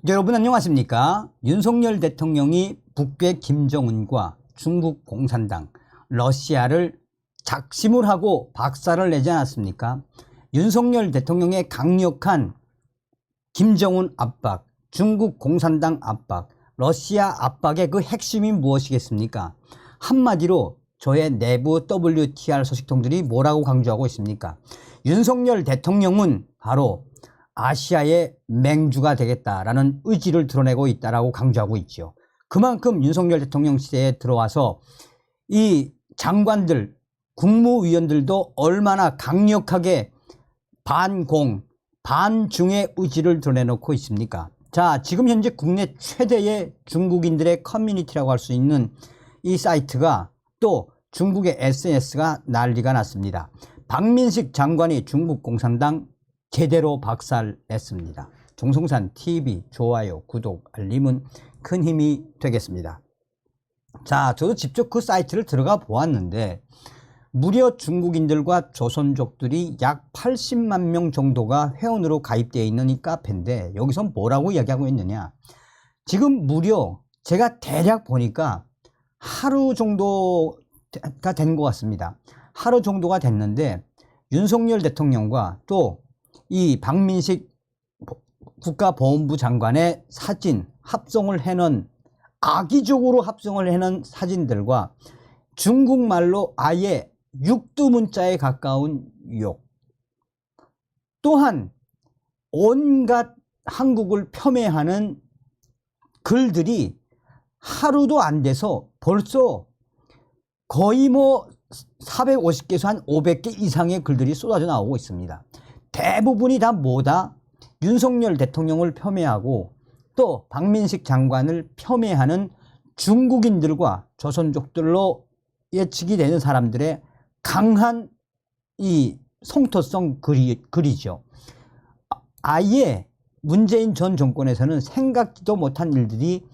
여러분 안녕하십니까? 윤석열 대통령이 북괴 김정은과 중국 공산당, 러시아를 작심을 하고 박살을 내지 않았습니까? 윤석열 대통령의 강력한 김정은 압박, 중국 공산당 압박, 러시아 압박의 그 핵심이 무엇이겠습니까? 한마디로 저의 내부 WTR 소식통들이 뭐라고 강조하고 있습니까? 윤석열 대통령은 바로 아시아의 맹주가 되겠다라는 의지를 드러내고 있다라고 강조하고 있죠. 그만큼 윤석열 대통령 시대에 들어와서 이 장관들, 국무위원들도 얼마나 강력하게 반공, 반중의 의지를 드러내놓고 있습니까? 자, 지금 현재 국내 최대의 중국인들의 커뮤니티라고 할 수 있는 이 사이트가 또 중국의 SNS가 난리가 났습니다. 박민식 장관이 중국 공산당 제대로 박살냈습니다. 정성산 TV 좋아요, 구독, 알림은 큰 힘이 되겠습니다. 자, 저도 직접 그 사이트를 들어가 보았는데 무려 중국인들과 조선족들이 약 80만 명 정도가 회원으로 가입되어 있는 이 카페인데 여기서 뭐라고 이야기하고 있느냐. 지금 무려 제가 대략 보니까 하루 정도가 된 것 같습니다. 하루 정도가 됐는데 윤석열 대통령과 또 이 박민식 국가보훈부 장관의 사진 합성을 해놓은 악의적으로 합성을 해놓은 사진들과 중국말로 아예 육두문자에 가까운 욕, 또한 온갖 한국을 폄훼하는 글들이 하루도 안 돼서 벌써 거의 뭐 450개에서 한 500개 이상의 글들이 쏟아져 나오고 있습니다. 대부분이 다 뭐다? 윤석열 대통령을 폄훼하고 또 박민식 장관을 폄훼하는 중국인들과 조선족들로 예측이 되는 사람들의 강한 이 성토성 글이죠. 아예 문재인 전 정권에서는 생각지도 못한 일들이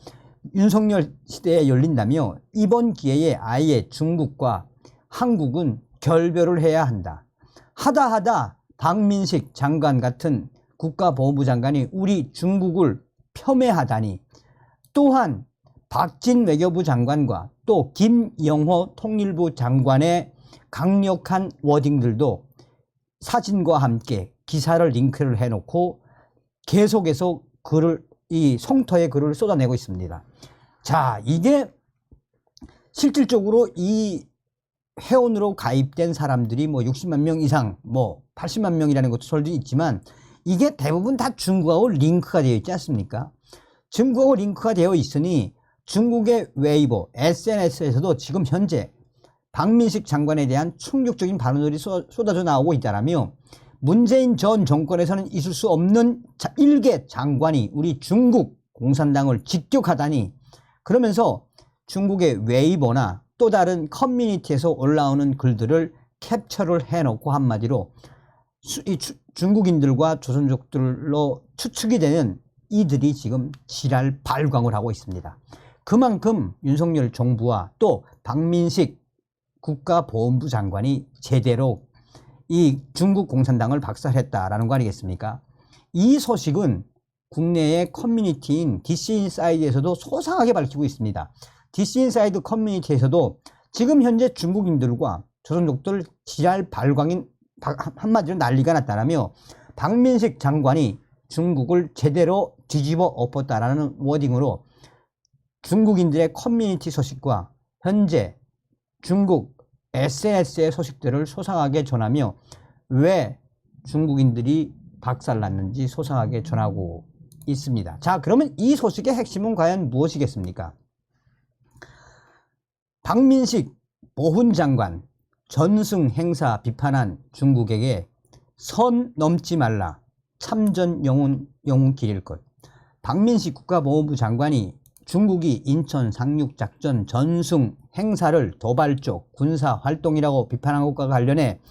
윤석열 시대에 열린다며 이번 기회에 아예 중국과 한국은 결별을 해야 한다. 하다 박민식 장관 같은 국가보훈부 장관이 우리 중국을 폄훼하다니, 또한 박진 외교부 장관과 또 김영호 통일부 장관의 강력한 워딩들도 사진과 함께 기사를 링크를 해놓고 계속해서 이 성토의 글을 쏟아내고 있습니다. 자, 이게 실질적으로 이 회원으로 가입된 사람들이 뭐 60만 명 이상, 뭐 80만 명이라는 것도 설도 있지만 이게 대부분 다 중국하고 링크가 되어 있지 않습니까? 중국하고 링크가 되어 있으니 중국의 웨이보, SNS에서도 지금 현재 박민식 장관에 대한 충격적인 발언들이 쏟아져 나오고 있다라며 문재인 전 정권에서는 있을 수 없는 일개 장관이 우리 중국 공산당을 직격하다니, 그러면서 중국의 웨이보나 또 다른 커뮤니티에서 올라오는 글들을 캡처를 해놓고 한마디로 중국인들과 조선족들로 추측이 되는 이들이 지금 지랄 발광을 하고 있습니다. 그만큼 윤석열 정부와 또 박민식 국가보훈부 장관이 제대로 이 중국 공산당을 박살했다라는 거 아니겠습니까? 이 소식은 국내의 커뮤니티인 DC인사이드에서도 소상하게 밝히고 있습니다. DC인사이드 커뮤니티에서도 지금 현재 중국인들과 조선족들 지랄 발광인 한마디로 난리가 났다라며 박민식 장관이 중국을 제대로 뒤집어 엎었다라는 워딩으로 중국인들의 커뮤니티 소식과 현재 중국 SNS의 소식들을 소상하게 전하며 왜 중국인들이 박살났는지 소상하게 전하고 있습니다. 자, 그러면 이 소식의 핵심은 과연 무엇이겠습니까? 박민식 보훈장관 전승 행사 비판한 중국에게 선 넘지 말라, 참전 영웅 기릴 것. 박민식 국가보훈부 장관이 중국이 인천 상륙작전 전승 행사를 도발적 군사활동이라고 비판한 것과 관련해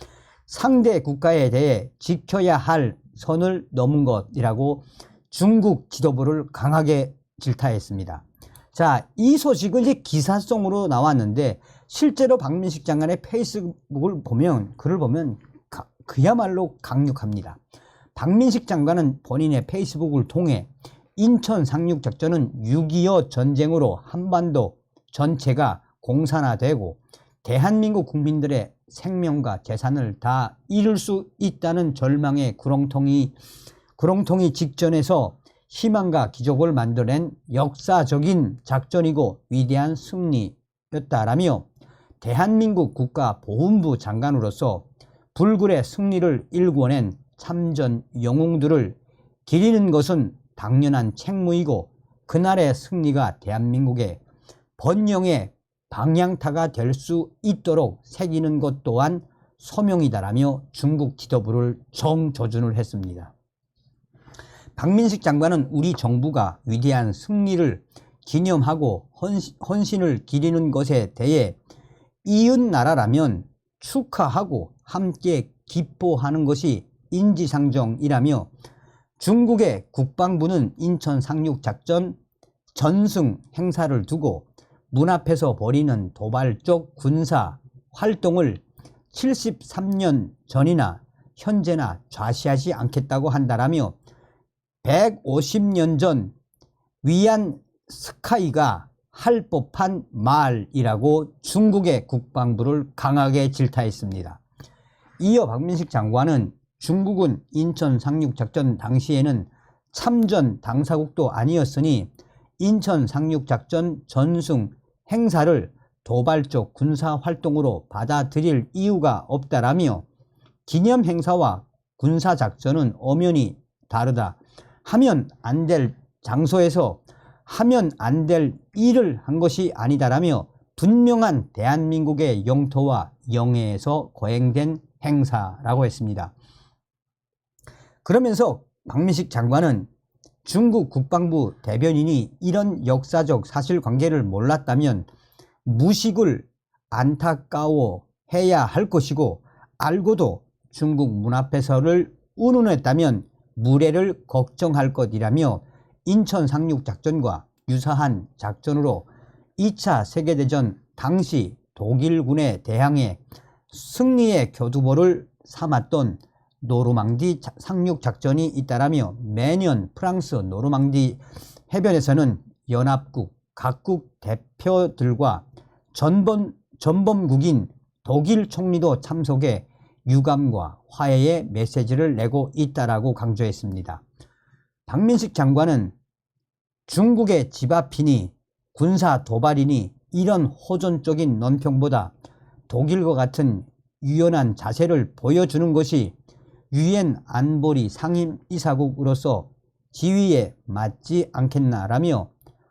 상대 국가에 대해 지켜야 할 선을 넘은 것이라고 중국 지도부를 강하게 질타했습니다. 자, 이 소식은 이제 기사성으로 나왔는데 실제로 박민식 장관의 페이스북을 보면, 글을 보면 그야말로 강력합니다. 박민식 장관은 본인의 페이스북을 통해 인천 상륙작전은 6.25 전쟁으로 한반도 전체가 공산화되고 대한민국 국민들의 생명과 재산을 다 잃을 수 있다는 절망의 구렁텅이 직전에서 희망과 기적을 만들어낸 역사적인 작전이고 위대한 승리였다라며 대한민국 국가보훈부 장관으로서 불굴의 승리를 일궈낸 참전 영웅들을 기리는 것은 당연한 책무이고 그날의 승리가 대한민국의 번영의 방향타가 될 수 있도록 새기는 것 또한 소명이다라며 중국 지도부를 정조준을 했습니다. 박민식 장관은 우리 정부가 위대한 승리를 기념하고 헌신을 기리는 것에 대해 이웃나라라면 축하하고 함께 기뻐하는 것이 인지상정이라며 중국의 국방부는 인천 상륙작전 전승 행사를 두고 문 앞에서 벌이는 도발적 군사 활동을 73년 전이나 현재나 좌시하지 않겠다고 한다라며 150년 전 위안 스카이가 할 법한 말이라고 중국의 국방부를 강하게 질타했습니다. 이어 박민식 장관은 중국은 인천 상륙작전 당시에는 참전 당사국도 아니었으니 인천 상륙작전 전승 행사를 도발적 군사활동으로 받아들일 이유가 없다라며 기념 행사와 군사작전은 엄연히 다르다. 하면 안 될 장소에서 하면 안 될 일을 한 것이 아니다라며 분명한 대한민국의 영토와 영해에서 거행된 행사라고 했습니다. 그러면서 박민식 장관은 중국 국방부 대변인이 이런 역사적 사실관계를 몰랐다면 무식을 안타까워해야 할 것이고 알고도 중국 문 앞에서를 운운했다면 무례를 걱정할 것이라며 인천 상륙작전과 유사한 작전으로 2차 세계대전 당시 독일군에 대항해 승리의 교두보를 삼았던 노르망디 상륙작전이 있다라며 매년 프랑스 노르망디 해변에서는 연합국 각국 대표들과 전범국인 독일 총리도 참석해 유감과 화해의 메시지를 내고 있다라고 강조했습니다. 박민식 장관은 중국의 집 앞이니 군사 도발이니 이런 호전적인 논평보다 독일과 같은 유연한 자세를 보여주는 것이 유엔 안보리 상임이사국으로서 지위에 맞지 않겠나라며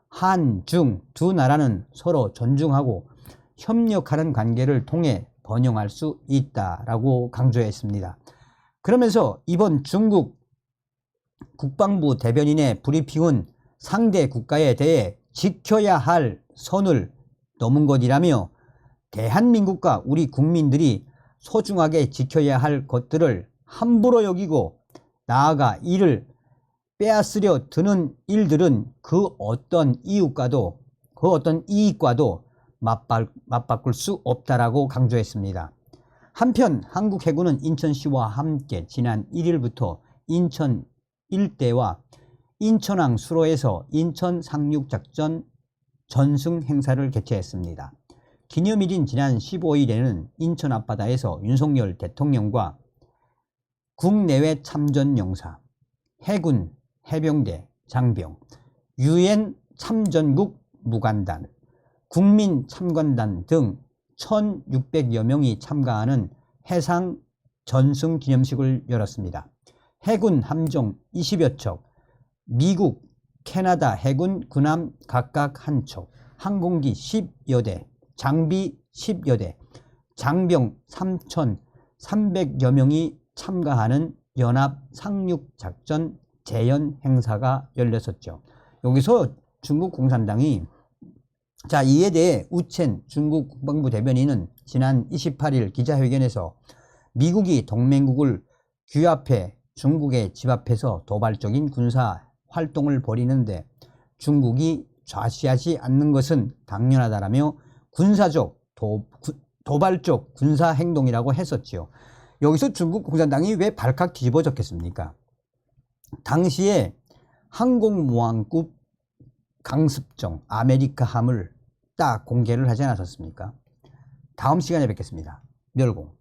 한, 중 두 나라는 서로 존중하고 협력하는 관계를 통해 번영할 수 있다라고 강조했습니다. 그러면서 이번 중국 국방부 대변인의 브리핑은 상대 국가에 대해 지켜야 할 선을 넘은 것이라며 대한민국과 우리 국민들이 소중하게 지켜야 할 것들을 함부로 여기고 나아가 이를 빼앗으려 드는 일들은 그 어떤 이익과도 맞바꿀 수 없다라고 강조했습니다. 한편 한국 해군은 인천시와 함께 지난 1일부터 인천 일대와 인천항 수로에서 인천 상륙작전 전승 행사를 개최했습니다. 기념일인 지난 15일에는 인천 앞바다에서 윤석열 대통령과 국내외 참전 용사, 해군, 해병대, 장병, 유엔 참전국 무관단, 국민 참관단 등 1600여 명이 참가하는 해상 전승 기념식을 열었습니다. 해군 함정 20여 척, 미국, 캐나다 해군 군함 각각 한 척, 항공기 10여 대, 장비 10여 대, 장병 3,300여 명이 참가하는 연합 상륙작전 재연 행사가 열렸었죠. 여기서 중국 공산당이 이에 대해 우첸 중국 국방부 대변인은 지난 28일 기자회견에서 미국이 동맹국을 규합해 중국의 집 앞에서 도발적인 군사 활동을 벌이는데 중국이 좌시하지 않는 것은 당연하다라며 군사적 도발적 군사 행동이라고 했었지요. 여기서 중국 공산당이 왜 발칵 뒤집어졌겠습니까? 당시에 항공모함급 강습정 아메리카함을 딱 공개를 하지 않았었습니까? 다음 시간에 뵙겠습니다. 멸공.